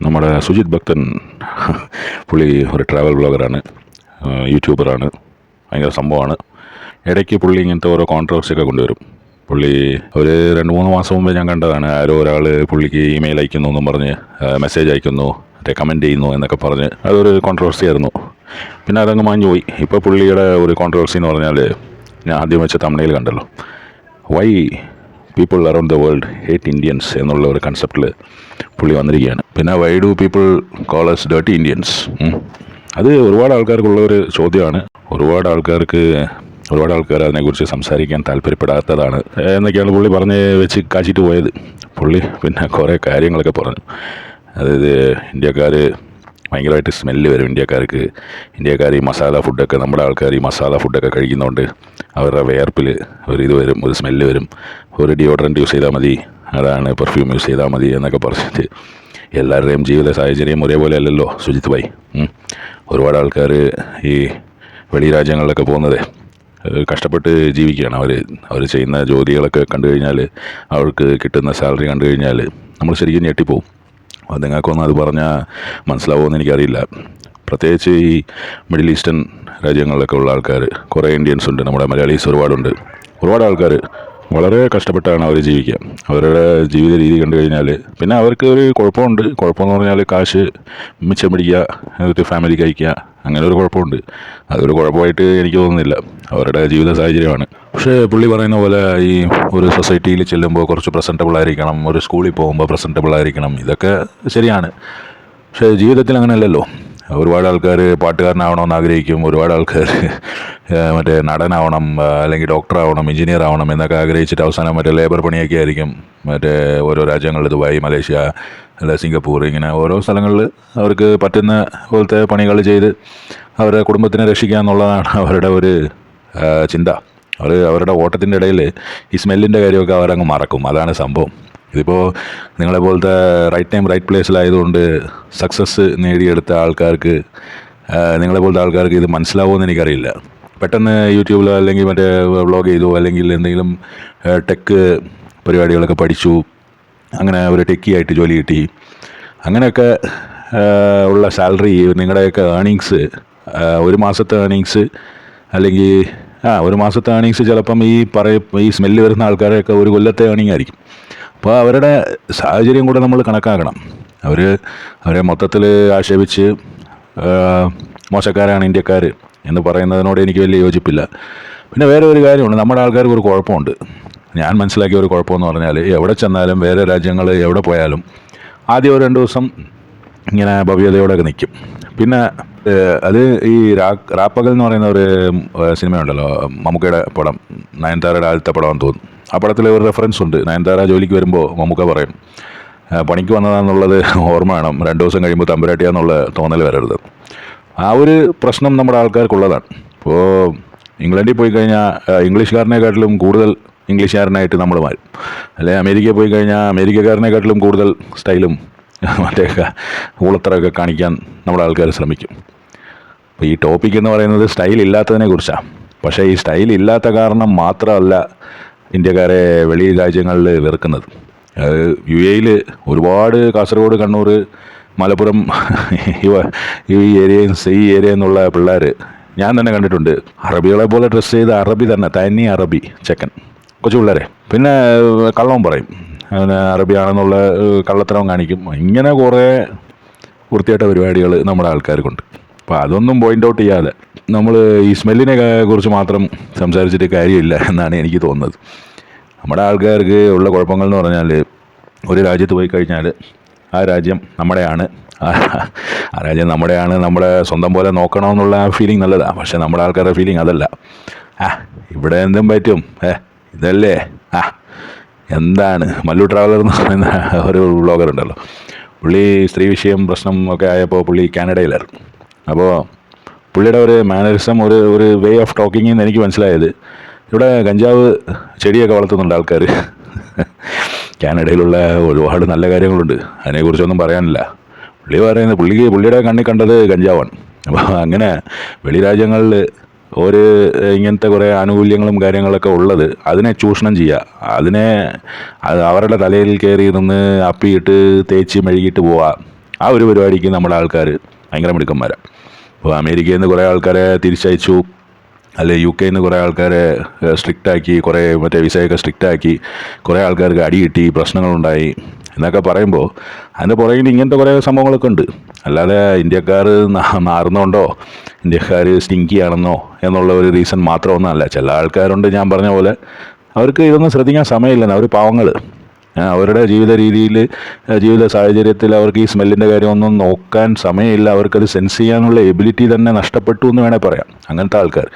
നമ്മുടെ സുജിത് ഭക്തൻ പുള്ളി ഒരു ട്രാവൽ ബ്ലോഗറാണ്, യൂട്യൂബറാണ്, ഭയങ്കര സംഭവമാണ്. ഇടയ്ക്ക് പുള്ളി ഇങ്ങനത്തെ ഓരോ കോൺട്രവേഴ്സിയൊക്കെ കൊണ്ടുവരും. പുള്ളി ഒരു 2-3 മാസം മുമ്പ് ഞാൻ കണ്ടതാണ്. ആരോ ഒരാൾ പുള്ളിക്ക് ഇമെയിൽ അയക്കുന്നു എന്നും പറഞ്ഞ്, മെസ്സേജ് അയക്കുന്നു, മറ്റേ കമൻറ്റ് ചെയ്യുന്നു എന്നൊക്കെ പറഞ്ഞ് അതൊരു കോൺട്രവേഴ്സി ആയിരുന്നു. പിന്നെ അതങ്ങ് മാഞ്ഞു പോയി. ഇപ്പോൾ പുള്ളിയുടെ ഒരു കോൺട്രവേഴ്സി എന്ന് പറഞ്ഞാൽ, ഞാൻ ആദ്യം വെച്ച തമിഴിൽ കണ്ടല്ലോ, why people around the world hate Indians എന്നുള്ള ഒരു കൺസെപ്റ്റിൽ പുള്ളി വന്നിരിക്കുകയാണ്. പിന്നെ why do people call us dirty Indians? അത് ഒരുപാട് ആൾക്കാർക്കുള്ള ഒരു ചോദ്യമാണ്. ഒരുപാട് ആൾക്കാർ അതിനെക്കുറിച്ച് സംസാരിക്കാൻ താല്പര്യപ്പെടാത്തതാണ് എന്നൊക്കെയാണ് പുള്ളി പറഞ്ഞ് വെച്ച് കാച്ചിട്ട് പോയത്. പുള്ളി പിന്നെ കുറേ കാര്യങ്ങളൊക്കെ പറഞ്ഞു. അതായത് ഇന്ത്യക്കാർ ഭയങ്കരമായിട്ട് സ്മെല്ല് വരും. ഇന്ത്യക്കാർ ഈ മസാല ഫുഡൊക്കെ, നമ്മുടെ ആൾക്കാർ ഈ മസാല ഫുഡൊക്കെ കഴിക്കുന്നതുകൊണ്ട് അവരുടെ വിയർപ്പിൽ ഒരു വരും, ഒരു സ്മെല്ല് വരും. ഒരു ഡിയോഡറൻറ്റ് യൂസ് ചെയ്താൽ മതി, അതാണ് പെർഫ്യൂം യൂസ് ചെയ്താൽ മതി എന്നൊക്കെ പറഞ്ഞിട്ട്, എല്ലാവരുടെയും ജീവിത സാഹചര്യം ഒരേപോലെ അല്ലല്ലോ സുജിത് ഭായ്. ഒരുപാട് ആൾക്കാർ ഈ വെളി രാജ്യങ്ങളിലൊക്കെ പോകുന്നത് കഷ്ടപ്പെട്ട് ജീവിക്കുകയാണ്. അവർ ചെയ്യുന്ന ജോലികളൊക്കെ കണ്ടു കഴിഞ്ഞാൽ, അവർക്ക് കിട്ടുന്ന സാലറി കണ്ടു കഴിഞ്ഞാൽ നമ്മൾ ശരിക്കും ഞെട്ടിപ്പോവും. അത് നിങ്ങൾക്കൊന്നും അത് പറഞ്ഞാൽ മനസ്സിലാവുമെന്ന് എനിക്കറിയില്ല. പ്രത്യേകിച്ച് ഈ മിഡിൽ ഈസ്റ്റേൺ രാജ്യങ്ങളിലൊക്കെ ഉള്ള ആൾക്കാർ, കുറേ ഇന്ത്യൻസ് ഉണ്ട്, നമ്മുടെ മലയാളീസ് ഒരുപാടുണ്ട്. ഒരുപാട് ആൾക്കാർ വളരെ കഷ്ടപ്പെട്ടാണ് അവർ ജീവിക്കുക. അവരുടെ ജീവിത രീതി കണ്ടു കഴിഞ്ഞാൽ പിന്നെ അവർക്ക് ഒരു കുഴപ്പമെന്ന് പറഞ്ഞാൽ കാശ് മിച്ചം പിടിക്കുക, എന്നിട്ട് ഫാമിലിക്ക് അയക്കുക, അങ്ങനെ ഒരു കുഴപ്പമുണ്ട്. അതൊരു കുഴപ്പമായിട്ട് എനിക്ക് തോന്നുന്നില്ല, അവരുടെ ജീവിത സാഹചര്യമാണ്. പക്ഷേ പുള്ളി പറയുന്ന പോലെ ഈ ഒരു സൊസൈറ്റിയിൽ ചെല്ലുമ്പോൾ കുറച്ച് പ്രസൻറ്റബിൾ ആയിരിക്കണം, ഒരു സ്കൂളിൽ പോകുമ്പോൾ പ്രസൻറ്റബിൾ ആയിരിക്കണം, ഇതൊക്കെ ശരിയാണ്. പക്ഷേ ജീവിതത്തിൽ അങ്ങനെയല്ലല്ലോ. ഒരുപാട് ആൾക്കാർ പാട്ടുകാരനാവണമെന്ന് ആഗ്രഹിക്കും, ഒരുപാട് ആൾക്കാർ മറ്റേ നടനാവണം, അല്ലെങ്കിൽ ഡോക്ടറാവണം, എഞ്ചിനീയർ ആവണം എന്നൊക്കെ ആഗ്രഹിച്ചിട്ട് അവസാനം മറ്റേ ലേബർ പണിയൊക്കെ ആയിരിക്കും. മറ്റേ ഓരോ രാജ്യങ്ങളിൽ, ദുബായ്, മലേഷ്യ, അല്ല സിംഗപ്പൂർ, ഇങ്ങനെ ഓരോ സ്ഥലങ്ങളിൽ അവർക്ക് പറ്റുന്ന പോലത്തെ പണികൾ ചെയ്ത് അവരുടെ കുടുംബത്തിനെ രക്ഷിക്കുക എന്നുള്ളതാണ് അവരുടെ ഒരു ചിന്ത. അവരുടെ ഓട്ടത്തിൻ്റെ ഇടയിൽ ഈ സ്മെല്ലിൻ്റെ കാര്യമൊക്കെ അവരങ്ങ് മറക്കും. അതാണ് സംഭവം. ഇതിപ്പോൾ നിങ്ങളെപ്പോലത്തെ റൈറ്റ് ടൈം റൈറ്റ് പ്ലേസിലായതുകൊണ്ട് സക്സസ് നേടിയെടുത്ത ആൾക്കാർക്ക്, നിങ്ങളെപ്പോലത്തെ ആൾക്കാർക്ക് ഇത് മനസ്സിലാവുമെന്ന് എനിക്കറിയില്ല. പെട്ടെന്ന് യൂട്യൂബിലോ അല്ലെങ്കിൽ മറ്റേ വ്ളോഗ് ചെയ്തോ, അല്ലെങ്കിൽ എന്തെങ്കിലും ടെക്ക് പരിപാടികളൊക്കെ പഠിച്ചു, അങ്ങനെ ഒരു ടെക്കിയായിട്ട് ജോലി കിട്ടി, അങ്ങനെയൊക്കെ ഉള്ള സാലറി, നിങ്ങളുടെയൊക്കെ ഏർണിങ്സ്, ഒരു മാസത്തെ ഏർണിങ്സ്, അല്ലെങ്കിൽ ഒരു മാസത്തെ ഏർണിങ്സ് ചിലപ്പം ഈ സ്മെല്ല് വരുന്ന ആൾക്കാരെയൊക്കെ ഒരു കൊല്ലത്തെ ഏർണിംഗ് ആയിരിക്കും. അപ്പോൾ അവരുടെ സാഹചര്യം കൂടെ നമ്മൾ കണക്കാക്കണം. അവരെ മൊത്തത്തിൽ ആക്ഷേപിച്ച് മോശക്കാരാണ് ഇന്ത്യക്കാർ എന്ന് പറയുന്നതിനോട് എനിക്ക് വലിയ യോജിപ്പില്ല. പിന്നെ വേറെ ഒരു കാര്യമുണ്ട്, നമ്മുടെ ആൾക്കാർക്ക് ഒരു കുഴപ്പമുണ്ട്. ഞാൻ മനസ്സിലാക്കിയ ഒരു കുഴപ്പമെന്ന് പറഞ്ഞാൽ, എവിടെ ചെന്നാലും, വേറെ രാജ്യങ്ങൾ എവിടെ പോയാലും ആദ്യം ഒരു 2 ദിവസം ഇങ്ങനെ ഭവ്യതയോടെയൊക്കെ നിൽക്കും. പിന്നെ അത് ഈ രാപ്പകൽ എന്ന് പറയുന്ന ഒരു സിനിമയുണ്ടല്ലോ, മമ്മൂക്കയുടെ പടം, നയൻതാരയുടെ ആദ്യത്തെ പടമാണെന്ന് തോന്നുന്നു. ആ പടത്തിൽ ഒരു റെഫറൻസ് ഉണ്ട്. നയൻതാര ജോലിക്ക് വരുമ്പോൾ മമ്മൂക്ക പറയും, പണിക്ക് വന്നതാണെന്നുള്ളത് ഓർമ്മ വേണം, 2 ദിവസം കഴിയുമ്പോൾ തമ്പുരാട്ടിയാന്നുള്ള തോന്നൽ വരരുത്. ആ ഒരു പ്രശ്നം നമ്മുടെ ആൾക്കാർക്കുള്ളതാണ്. ഇപ്പോൾ ഇംഗ്ലണ്ടിൽ പോയി കഴിഞ്ഞാൽ ഇംഗ്ലീഷുകാരനെക്കാട്ടിലും കൂടുതൽ ഇംഗ്ലീഷുകാരനായിട്ട് നമ്മൾ മാറും. അല്ലെങ്കിൽ അമേരിക്കയിൽ പോയി കഴിഞ്ഞാൽ അമേരിക്കക്കാരനെക്കാട്ടിലും കൂടുതൽ സ്റ്റൈലും മറ്റേ ഊളത്തറയൊക്കെ കാണിക്കാൻ നമ്മുടെ ആൾക്കാർ ശ്രമിക്കും. അപ്പോൾ ഈ ടോപ്പിക് എന്ന് പറയുന്നത് സ്റ്റൈൽ ഇല്ലാത്തതിനെ കുറിച്ചാണ്. പക്ഷേ ഈ സ്റ്റൈൽ ഇല്ലാത്ത കാരണം മാത്രമല്ല ഇന്ത്യക്കാരെ വെളി രാജ്യങ്ങളിൽ വെറുക്കുന്നത്. UAE-യിൽ ഒരുപാട് കാസർഗോഡ്, കണ്ണൂർ, മലപ്പുറം ഈ ഏരിയയിൽ നിന്നുള്ള പിള്ളേർ ഞാൻ തന്നെ കണ്ടിട്ടുണ്ട്. അറബികളെ പോലെ ഡ്രസ്സ് ചെയ്ത്, അറബി തന്നെ, തനി അറബി ചെക്കൻ, കൊച്ചു പിള്ളേരെ. പിന്നെ കള്ളവും പറയും, അറബിയാണെന്നുള്ള കള്ളത്തരവും കാണിക്കും. ഇങ്ങനെ കുറേ വൃത്തിയായിട്ട പരിപാടികൾ നമ്മുടെ ആൾക്കാർക്കുണ്ട്. അപ്പോൾ അതൊന്നും പോയിൻ്റ് ഔട്ട് ചെയ്യാതെ നമ്മൾ ഈ സ്മെല്ലിനെ കുറിച്ച് മാത്രം സംസാരിച്ചിട്ട് കാര്യമില്ല എന്നാണ് എനിക്ക് തോന്നുന്നത്. നമ്മുടെ ആൾക്കാർക്ക് ഉള്ള കുഴപ്പങ്ങൾ എന്ന് പറഞ്ഞാൽ, ഒരു രാജ്യത്ത് പോയി കഴിഞ്ഞാൽ ആ രാജ്യം നമ്മുടെയാണ്, ആ രാജ്യം നമ്മുടെയാണ്, നമ്മുടെ സ്വന്തം പോലെ നോക്കണമെന്നുള്ള ആ ഫീലിംഗ് നല്ലതാണ്. പക്ഷേ നമ്മുടെ ആൾക്കാരുടെ ഫീലിംഗ് അതല്ല. ഇവിടെ എന്തും പറ്റും, ഇതല്ലേ, എന്താണ്. മല്ലു ട്രാവലർ എന്ന് പറയുന്ന ഒരു വ്ളോഗർ ഉണ്ടല്ലോ, പുള്ളി സ്ത്രീ വിഷയം പ്രശ്നം ഒക്കെ ആയപ്പോൾ പുള്ളി കാനഡയിലായിരുന്നു. അപ്പോൾ പുള്ളിയുടെ ഒരു മാനറിസം, ഒരു വേ ഓഫ് ടോക്കിങ്ങിൽ നിന്ന് എനിക്ക് മനസ്സിലായത്, ഇവിടെ കഞ്ചാവ് ചെടിയൊക്കെ വളർത്തുന്നുണ്ട് ആൾക്കാർ. കാനഡയിലുള്ള ഒരുപാട് നല്ല കാര്യങ്ങളുണ്ട്, അതിനെക്കുറിച്ചൊന്നും പറയാനില്ല. പുള്ളിയുടെ കണ്ണിൽ കണ്ടത് കഞ്ചാവാണ്. അപ്പോൾ അങ്ങനെ വെളി രാജ്യങ്ങളിൽ ഇങ്ങനത്തെ കുറേ ആനുകൂല്യങ്ങളും കാര്യങ്ങളൊക്കെ ഉള്ളത്, അതിനെ ചൂഷണം ചെയ്യുക, അത് അവരുടെ തലയിൽ കയറി നിന്ന് അപ്പിയിട്ട് തേച്ച് മെഴുകിയിട്ട് പോവുക, ആ ഒരു പരിപാടിക്ക് നമ്മുടെ ആൾക്കാർ ഭയങ്കര മിടുക്കന്മാരാണ്. ഇപ്പോൾ അമേരിക്കയിൽ നിന്ന് കുറേ ആൾക്കാരെ തിരിച്ചയച്ചു, അല്ലെ UK നിന്ന് കുറേ ആൾക്കാരെ സ്ട്രിക്റ്റാക്കി, കുറേ മറ്റേ വിസയൊക്കെ സ്ട്രിക്റ്റാക്കി, കുറേ ആൾക്കാർക്ക് അടി കിട്ടി, പ്രശ്നങ്ങളുണ്ടായി എന്നൊക്കെ പറയുമ്പോൾ അതിൻ്റെ പുറകിൽ ഇങ്ങനത്തെ കുറേ സംഭവങ്ങളൊക്കെ ഉണ്ട്. അല്ലാതെ ഇന്ത്യക്കാർ നാറുന്നുണ്ടോ, ഇന്ത്യക്കാർ സ്റ്റിങ്കി ആണെന്നോ എന്നുള്ള ഒരു റീസൺ മാത്രമൊന്നുമല്ല. ചില ആൾക്കാരുണ്ട്, ഞാൻ പറഞ്ഞ പോലെ അവർക്ക് ഇതൊന്നും ശ്രദ്ധിക്കാൻ സമയമില്ലെന്ന്. അവർ പാവങ്ങൾ, അവരുടെ ജീവിത രീതിയിൽ, ജീവിത സാഹചര്യത്തിൽ അവർക്ക് ഈ സ്മെല്ലിൻ്റെ കാര്യമൊന്നും നോക്കാൻ സമയമില്ല. അവർക്കത് സെൻസ് ചെയ്യാനുള്ള എബിലിറ്റി തന്നെ നഷ്ടപ്പെട്ടു എന്ന് വേണേൽ പറയാം. അങ്ങനത്തെ ആൾക്കാർ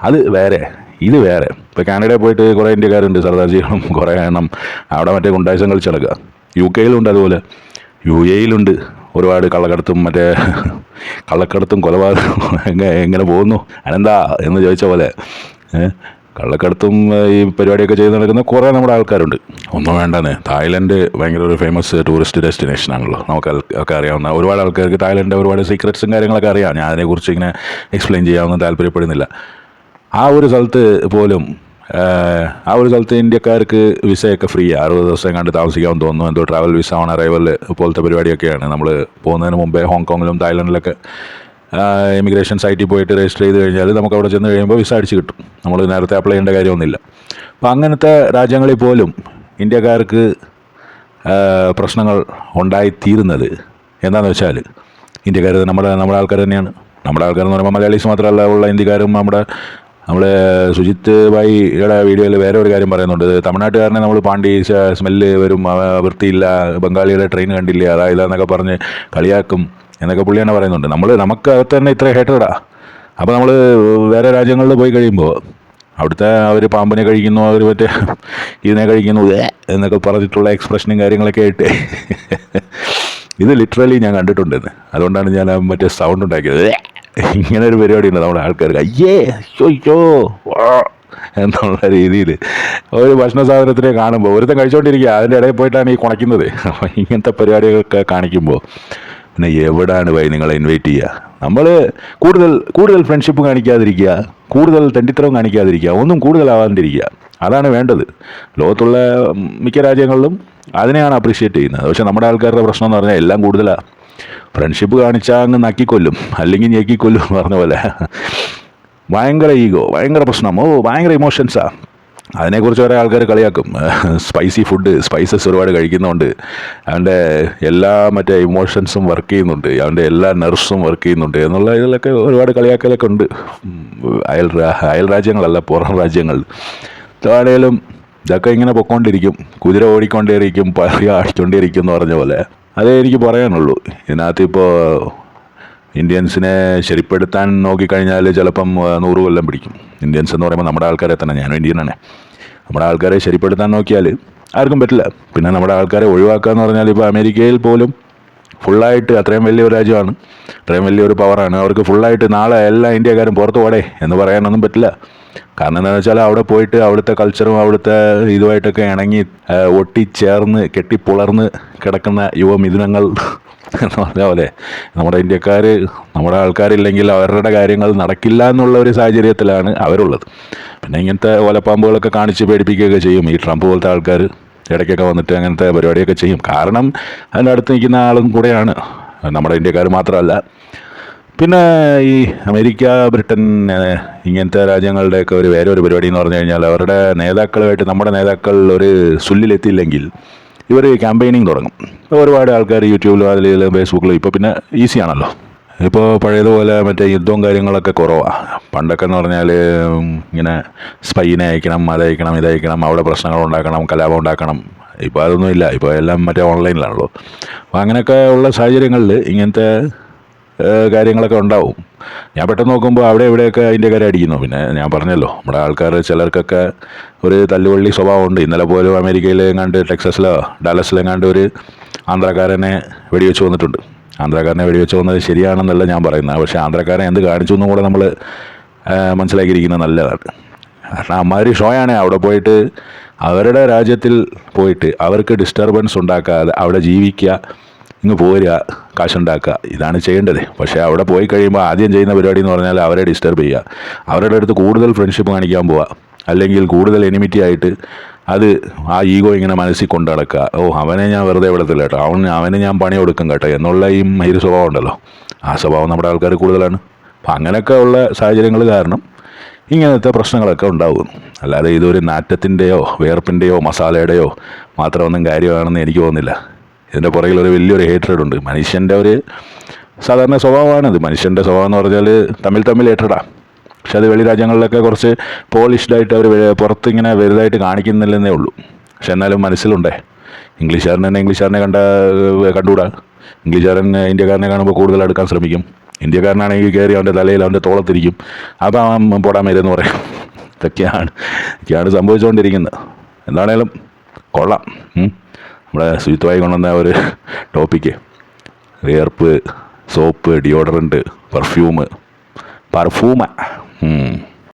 അത് വേറെ, ഇത് വേറെ. ഇപ്പോൾ കാനഡയിൽ പോയിട്ട് കുറേ ഇന്ത്യക്കാരുണ്ട്, സർദാർജികളും കുറേ എണ്ണം അവിടെ മറ്റേ ഗുണ്ടായിസം കളിച്ച് നടക്കുക. UK യിലുണ്ട് അതുപോലെ, UAE യിലുണ്ട് ഒരുപാട് കള്ളക്കടത്തും മറ്റേ കള്ളക്കടത്തും കൊലപാതകവും എങ്ങനെ പോകുന്നു അനന്താ എന്ന് ചോദിച്ച പോലെ കള്ളക്കടത്തും ഈ പരിപാടിയൊക്കെ ചെയ്ത് നടക്കുന്ന കുറേ നമ്മുടെ ആൾക്കാരുണ്ട്. ഒന്നും വേണ്ടെന്ന്. തായ്ലൻഡ് ഭയങ്കര ഒരു ഫേമസ് ടൂറിസ്റ്റ് ഡെസ്റ്റിനേഷൻ ആണല്ലോ, നമുക്ക് ഒക്കെ അറിയാവുന്ന ഒരുപാട് ആൾക്കാർക്ക് തായ്ലൻഡിൻ്റെ ഒരുപാട് സീക്രറ്റ്സും കാര്യങ്ങളൊക്കെ അറിയാം. ഞാൻ അതിനെക്കുറിച്ച് ഇങ്ങനെ എക്സ്പ്ലെയിൻ ചെയ്യാമെന്ന് താല്പര്യപ്പെടുന്നില്ല. ആ ഒരു സ്ഥലത്ത് പോലും ഇന്ത്യക്കാർക്ക് വിസയൊക്കെ ഫ്രീ, 60 ദിവസം കണ്ട് താമസിക്കാമെന്ന് തോന്നുന്നു. എന്തോ ട്രാവൽ വിസ ഓൺ അറൈവൽ പോലത്തെ പരിപാടിയൊക്കെയാണ്. നമ്മൾ പോകുന്നതിന് മുമ്പേ ഹോങ്കോങ്ങിലും തായ്ലൻഡിലൊക്കെ ഇമിഗ്രേഷൻ സൈറ്റിൽ പോയിട്ട് രജിസ്റ്റർ ചെയ്ത് കഴിഞ്ഞാൽ നമുക്ക് അവിടെ ചെന്ന് കഴിയുമ്പോൾ വിസ അടിച്ച് കിട്ടും. നമ്മൾ നേരത്തെ അപ്ലൈ ചെയ്യേണ്ട കാര്യമൊന്നുമില്ല. അപ്പോൾ അങ്ങനത്തെ രാജ്യങ്ങളിൽ പോലും ഇന്ത്യക്കാർക്ക് പ്രശ്നങ്ങൾ ഉണ്ടായിത്തീരുന്നത് എന്താണെന്ന് വെച്ചാൽ ഇന്ത്യക്കാർ നമ്മുടെ ആൾക്കാർ തന്നെയാണ്. നമ്മുടെ ആൾക്കാരെന്ന് പറയുമ്പോൾ മലയാളീസ് മാത്രമല്ല, ഉള്ള ഇന്ത്യക്കാരും നമ്മളെ സുജിത്ത് ഭായിയുടെ വീഡിയോയിൽ വേറെ ഒരു കാര്യം പറയുന്നുണ്ട്. തമിഴ്നാട്ടുകാരനെ നമ്മൾ പാണ്ടി സ്മെല്ല് വരും, വൃത്തിയില്ല, ബംഗാളിയുടെ ട്രെയിൻ കണ്ടില്ല, അതായത് എന്നൊക്കെ പറഞ്ഞ് കളിയാക്കും എന്നൊക്കെ പുള്ളി തന്നെ പറയുന്നുണ്ട്. നമുക്ക് അകത്ത് തന്നെ ഇത്ര ഹേറ്റഡാ. അപ്പോൾ നമ്മൾ വേറെ രാജ്യങ്ങളിൽ പോയി കഴിയുമ്പോൾ അവിടുത്തെ അവർ പാമ്പിനെ കഴിക്കുന്നു, അവർ മറ്റേ ഇതിനെ കഴിക്കുന്നു എന്നൊക്കെ പറഞ്ഞിട്ടുള്ള എക്സ്പ്രഷനും കാര്യങ്ങളൊക്കെ ആയിട്ട് ഇത് ലിറ്ററലി ഞാൻ കണ്ടിട്ടുണ്ടെന്ന്. അതുകൊണ്ടാണ് ഞാൻ മറ്റേ സൗണ്ട് ഉണ്ടാക്കിയത്. ഇങ്ങനെ ഒരു പരിപാടി ഉണ്ട് നമ്മുടെ ആൾക്കാർക്ക്. അയ്യേ ചോയ്ക്കോ എന്നുള്ള രീതിയിൽ ഒരു ഭക്ഷണ സാധനത്തിനെ കാണുമ്പോൾ ഒരുത്തൻ കഴിച്ചുകൊണ്ടിരിക്കുക, അതിൻ്റെ ഇടയിൽ പോയിട്ടാണ് ഈ കുണയ്ക്കുന്നത്. അപ്പോൾ ഇങ്ങനത്തെ പരിപാടികളൊക്കെ കാണിക്കുമ്പോൾ പിന്നെ എവിടെയാണ് പോയി നിങ്ങളെ ഇൻവൈറ്റ് ചെയ്യുക? നമ്മൾ കൂടുതൽ ഫ്രണ്ട്ഷിപ്പ് കാണിക്കാതിരിക്കുക, കൂടുതൽ തെണ്ടിത്തരവും കാണിക്കാതിരിക്കുക, ഒന്നും കൂടുതലാവാതിരിക്കുക, അതാണ് വേണ്ടത്. ലോകത്തുള്ള മിക്ക രാജ്യങ്ങളിലും അതിനെയാണ് അപ്രീഷിയേറ്റ് ചെയ്യുന്നത്. പക്ഷേ നമ്മുടെ ആൾക്കാരുടെ പ്രശ്നം എന്ന് പറഞ്ഞാൽ എല്ലാം കൂടുതലാണ്. ഫ്രണ്ട്ഷിപ്പ് കാണിച്ചാൽ അങ്ങ് നക്കിക്കൊല്ലും, അല്ലെങ്കിൽ ഞെക്കിക്കൊല്ലും എന്ന് പറഞ്ഞ പോലെ ഭയങ്കര ഈഗോ, ഭയങ്കര പ്രശ്നം, ഭയങ്കര ഇമോഷൻസാണ്. അതിനെക്കുറിച്ച് കുറേ ആൾക്കാർ കളിയാക്കും. സ്പൈസി ഫുഡ്, സ്പൈസസ് ഒരുപാട് കഴിക്കുന്നതുകൊണ്ട് അവൻ്റെ എല്ലാ മറ്റേ ഇമോഷൻസും വർക്ക് ചെയ്യുന്നുണ്ട്, അവൻ്റെ എല്ലാ നെർവ്സും വർക്ക് ചെയ്യുന്നുണ്ട് എന്നുള്ള ഇതിലൊക്കെ ഒരുപാട് കളിയാക്കലൊക്കെ ഉണ്ട്. അയൽ രാജ്യങ്ങളല്ല, പുറം രാജ്യങ്ങൾ. താഴെയും ഇതൊക്കെ ഇങ്ങനെ പൊയ്ക്കൊണ്ടിരിക്കും, കുതിര ഓടിക്കൊണ്ടേയിരിക്കും, പഴയ അടിച്ചുകൊണ്ടേയിരിക്കും എന്ന് പറഞ്ഞ പോലെ. അതേ എനിക്ക് പറയാനുള്ളൂ. ഇതിനകത്ത് ഇപ്പോൾ ഇന്ത്യൻസിനെ ശരിപ്പെടുത്താൻ നോക്കിക്കഴിഞ്ഞാൽ ചിലപ്പം 100 കൊല്ലം പിടിക്കും. ഇന്ത്യൻസ് എന്ന് പറയുമ്പോൾ നമ്മുടെ ആൾക്കാരെ തന്നെ, ഞാനും ഇന്ത്യനാണ്, നമ്മുടെ ആൾക്കാരെ ശരിപ്പെടുത്താൻ നോക്കിയാൽ ആർക്കും പറ്റില്ല. പിന്നെ നമ്മുടെ ആൾക്കാരെ ഒഴിവാക്കുക എന്ന് പറഞ്ഞാൽ ഇപ്പോൾ അമേരിക്കയിൽ പോലും ഫുള്ളായിട്ട്, അത്രയും വലിയൊരു രാജ്യമാണ്, അത്രയും വലിയൊരു പവറാണ്, അവർക്ക് ഫുള്ളായിട്ട് നാളെ എല്ലാ ഇന്ത്യക്കാരും പുറത്ത് പോടേ എന്ന് പറയാനൊന്നും പറ്റില്ല. കാരണം എന്താണെന്ന് വെച്ചാൽ അവിടെ പോയിട്ട് അവിടുത്തെ കൾച്ചറും അവിടുത്തെ ഇതുമായിട്ടൊക്കെ ഇണങ്ങി ഒട്ടിച്ചേർന്ന് കെട്ടിപ്പുളർന്ന് കിടക്കുന്ന യുവമിഥുനങ്ങൾ എന്ന് പറഞ്ഞ പോലെ നമ്മുടെ ഇന്ത്യക്കാർ, നമ്മുടെ ആൾക്കാരില്ലെങ്കിൽ അവരുടെ കാര്യങ്ങൾ നടക്കില്ല എന്നുള്ള ഒരു സാഹചര്യത്തിലാണ് അവരുള്ളത്. പിന്നെ ഇങ്ങനത്തെ ഓലപ്പാമ്പുകളൊക്കെ കാണിച്ച് പേടിപ്പിക്കുകയൊക്കെ ചെയ്യും ഈ ട്രംപ് പോലത്തെ ആൾക്കാർ. ഇടയ്ക്കൊക്കെ വന്നിട്ട് അങ്ങനത്തെ പരിപാടിയൊക്കെ ചെയ്യും. കാരണം അതിൻ്റെ അടുത്ത് നിൽക്കുന്ന ആളും കൂടെയാണ്, നമ്മുടെ ഇന്ത്യക്കാർ മാത്രമല്ല. പിന്നെ ഈ അമേരിക്ക, ബ്രിട്ടൻ ഇങ്ങനത്തെ രാജ്യങ്ങളുടെയൊക്കെ വേറെ ഒരു പരിപാടി എന്ന് പറഞ്ഞു കഴിഞ്ഞാൽ അവരുടെ നേതാക്കളുമായിട്ട് നമ്മുടെ നേതാക്കൾ ഒരു സുല്ലിലെത്തിയില്ലെങ്കിൽ ഇവർ ക്യാമ്പയിനിങ് തുടങ്ങും. ഒരുപാട് ആൾക്കാർ യൂട്യൂബിലും അതിലും ഫേസ്ബുക്കിലും ഇപ്പോൾ പിന്നെ ഈസിയാണല്ലോ. ഇപ്പോൾ പഴയതുപോലെ മറ്റേ യുദ്ധവും കാര്യങ്ങളൊക്കെ കുറവാണ്. പണ്ടൊക്കെ എന്ന് പറഞ്ഞാൽ ഇങ്ങനെ സ്പൈനെ അയക്കണം, അതയക്കണം, ഇതയക്കണം, അവിടെ പ്രശ്നങ്ങൾ ഉണ്ടാക്കണം, കലാപം ഉണ്ടാക്കണം. ഇപ്പോൾ അതൊന്നുമില്ല. ഇപ്പോൾ എല്ലാം മറ്റേ ഓൺലൈനിലാണല്ലോ. അപ്പോൾ അങ്ങനെയൊക്കെ ഉള്ള സാഹചര്യങ്ങളിൽ ഇങ്ങനത്തെ കാര്യങ്ങളൊക്കെ ഉണ്ടാവും. ഞാൻ പെട്ടെന്ന് നോക്കുമ്പോൾ അവിടെ എവിടെയൊക്കെ ഇന്ത്യക്കാരെ അടിക്കുന്നു. പിന്നെ ഞാൻ പറഞ്ഞല്ലോ, നമ്മുടെ ആൾക്കാർ ചിലർക്കൊക്കെ ഒരു തല്ലുകൊള്ളി സ്വഭാവമുണ്ട്. ഇന്നലെ പോലും അമേരിക്കയിൽ എങ്ങാണ്ട് ടെക്സസിലോ ഡാലസിലെങ്ങാണ്ട് ഒരു ആന്ധ്രാക്കാരനെ വെടിവെച്ച് വന്നിട്ടുണ്ട്. ആന്ധ്രാക്കാരനെ വെടിവെച്ച് വന്നത് ശരിയാണെന്നല്ല ഞാൻ പറയുന്നത്. പക്ഷേ ആന്ധ്രാക്കാരൻ എന്ത് കാണിച്ചു എന്നും കൂടെ നമ്മൾ മനസ്സിലാക്കിയിരിക്കുന്നത് നല്ലതാണ്. കാരണം അമ്മാതിരി ഷോയാണ്. അവിടെ പോയിട്ട് അവരുടെ രാജ്യത്തിൽ പോയിട്ട് അവർക്ക് ഡിസ്റ്റർബൻസ് ഉണ്ടാക്കാതെ അവിടെ ജീവിക്കുക, ഇങ്ങ് പോരുക, കാശുണ്ടാക്കുക, ഇതാണ് ചെയ്യേണ്ടത്. പക്ഷേ അവിടെ പോയി കഴിയുമ്പോൾ ആദ്യം ചെയ്യുന്ന പരിപാടി എന്ന് പറഞ്ഞാൽ അവരെ ഡിസ്റ്റർബ് ചെയ്യുക, അവരുടെ അടുത്ത് കൂടുതൽ ഫ്രണ്ട്ഷിപ്പ് കാണിക്കാൻ പോവുക, അല്ലെങ്കിൽ കൂടുതൽ എനിമിറ്റി ആയിട്ട് അത് ആ ഈഗോ ഇങ്ങനെ മനസ്സിൽ കൊണ്ട് നടക്കുക. അവനെ ഞാൻ വെറുതെ വിടത്തില്ല കേട്ടോ, അവന് ഞാൻ പണി കൊടുക്കും കേട്ടോ എന്നുള്ള ഈ മയിര് സ്വഭാവം ഉണ്ടല്ലോ, ആ സ്വഭാവം നമ്മുടെ ആൾക്കാർ കൂടുതലാണ്. അപ്പം അങ്ങനെയൊക്കെ ഉള്ള സാഹചര്യങ്ങൾ കാരണം ഇങ്ങനത്തെ പ്രശ്നങ്ങളൊക്കെ ഉണ്ടാകുന്നു. അല്ലാതെ ഇതൊരു നാറ്റത്തിൻ്റെയോ വേർപ്പിൻ്റെയോ മസാലയുടെയോ മാത്രമൊന്നും കാര്യമാണെന്ന് എനിക്ക് തോന്നുന്നില്ല. ഇതിൻ്റെ പുറകിലൊരു വലിയൊരു ഹേറ്റ്രഡ് ഉണ്ട്. മനുഷ്യൻ്റെ ഒരു സാധാരണ സ്വഭാവമാണിത്. മനുഷ്യൻ്റെ സ്വഭാവം എന്ന് പറഞ്ഞാൽ തമ്മിൽ ഹേറ്റ്രഡാണ്. പക്ഷെ അത് വെളി രാജ്യങ്ങളിലൊക്കെ കുറച്ച് പോളിഷ്ഡായിട്ട് അവർ പുറത്തിങ്ങനെ വലുതായിട്ട് കാണിക്കുന്നില്ലെന്നേ ഉള്ളൂ. പക്ഷെ എന്നാലും മനസ്സിലുണ്ടേ. ഇംഗ്ലീഷുകാരനെ കണ്ടുകൂടാ. ഇംഗ്ലീഷുകാരൻ ഇന്ത്യക്കാരനെ കാണുമ്പോൾ കൂടുതൽ അടുക്കാൻ ശ്രമിക്കും. ഇന്ത്യക്കാരനാണെങ്കിൽ കയറി അവൻ്റെ തലയിൽ അവൻ്റെ തോളത്തിരിക്കും. അപ്പം അവൻ പോടാൻ വരുമെന്ന് പറയും. ഇതൊക്കെയാണ് സംഭവിച്ചുകൊണ്ടിരിക്കുന്നത്. എന്താണേലും കൊള്ളാം. നമ്മുടെ ശുചിത്വമായി കൊണ്ടുവന്ന ഒരു ടോപ്പിക്ക്, വിയർപ്പ്, സോപ്പ്, ഡിയോഡറൻറ്റ്, പെർഫ്യൂമ്.